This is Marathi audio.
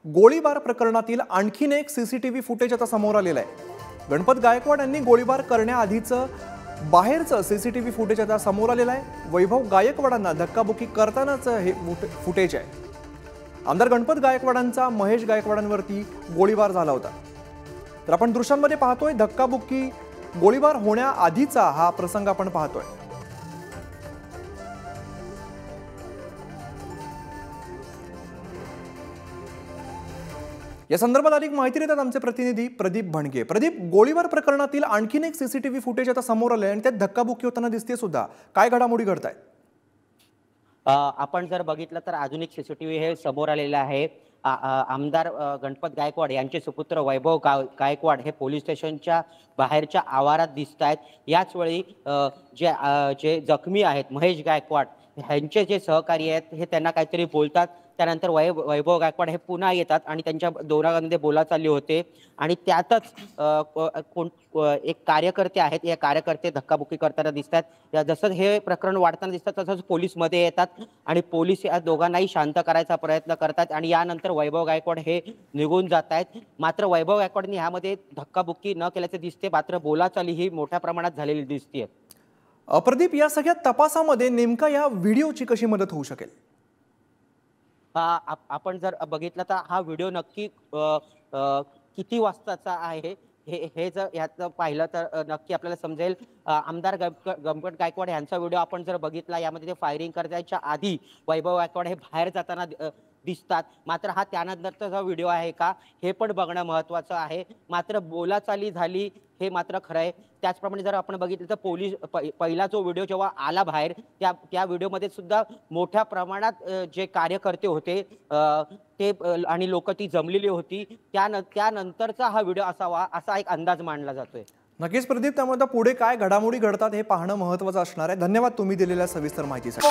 गोळीबार प्रकरणातील आणखीन एक सीसीटीव्ही फुटेज आता समोर आलेलं आहे। गणपत गायकवाड यांनी गोळीबार करण्याआधीचं बाहेरचं सीसीटीव्ही फुटेज आता समोर आलेलं आहे। वैभव गायकवाडांना धक्काबुक्की करतानाच हे फुटेज आहे। आमदार गणपत गायकवाडांचा महेश गायकवाडांवरती गोळीबार झाला होता। तर आपण दृश्यांमध्ये पाहतोय धक्काबुक्की गोळीबार होण्याआधीचा हा प्रसंग आपण पाहतोय। या संदर्भात अधिक माहिती देतात आमचे प्रतिनिधी प्रदीप भणगे। प्रदीप, गोळीबार प्रकरणातील आणखीन एक सीसीटीव्ही फुटेज आता समोर आले आणि त्यात धक्काबुक्की होताना दिसते सुद्धा। काय घडामोडी घडतायत? आपण जर बघितलं तर अजून एक सीसीटीव्ही हे समोर आलेला आहे। आमदार गणपत गायकवाड यांचे सुपुत्र वैभव गायकवाड हे पोलीस स्टेशनच्या बाहेरच्या आवारात दिसत आहेत। याच वेळी जे जखमी आहेत महेश गायकवाड यांचे जे सहकारी आहेत हे त्यांना काहीतरी बोलतात। त्यानंतर वैभव गायकवाड हे पुन्हा येतात आणि त्यांच्या दोघांमध्ये बोलाचाली होते आणि त्यातच एक कार्यकर्ते आहेत, या कार्यकर्ते धक्काबुक्की करताना दिसतात। जसं हे प्रकरण वाढताना दिसतं तसंच पोलीस मध्ये येतात आणि पोलीस या दोघांनाही शांत करायचा प्रयत्न करतात आणि यानंतर वैभव गायकवाड हे निघून जात आहेत। मात्र वैभव गायकवाडनी यामध्ये धक्काबुक्की न केल्याचे दिसते, मात्र बोलाचाली ही मोठ्या प्रमाणात झालेली दिसते। प्रदीप, या सगळ्या तपासामध्ये नेमका या व्हिडिओची कशी मदत होऊ शकेल? आपण जर बघितलं तर हा व्हिडिओ नक्की किती वाजताचा आहे हे जर यात पाहिलं तर नक्की आपल्याला समजेल। आमदार गणपत गायकवाड यांचा व्हिडिओ आपण जर बघितला, यामध्ये ते फायरिंग करण्याच्या आधी वैभव गायकवाड हे बाहेर जाताना दिसतात। मात्र हा त्यानंतरचा व्हिडिओ आहे का हे पण बघणं महत्त्वाचं आहे। मात्र बोलाचाली झाली हे मात्र खरं आहे। त्याचप्रमाणे जर आपण बघितलं तर पोलीस पहिला जो व्हिडिओ जेव्हा आला बाहेर त्या व्हिडिओमध्ये सुद्धा मोठ्या प्रमाणात जे कार्यकर्ते होते ते आणि लोक ती जमलेली होती, त्यानंतरचा हा व्हिडिओ असावा असा एक अंदाज मानला जातोय। नक्कीच प्रदीप, त्यामुळे पुढे काय घडामोडी घडतात हे पाहणं महत्त्वाचं असणार आहे। धन्यवाद तुम्ही दिलेल्या सविस्तर माहितीसाठी।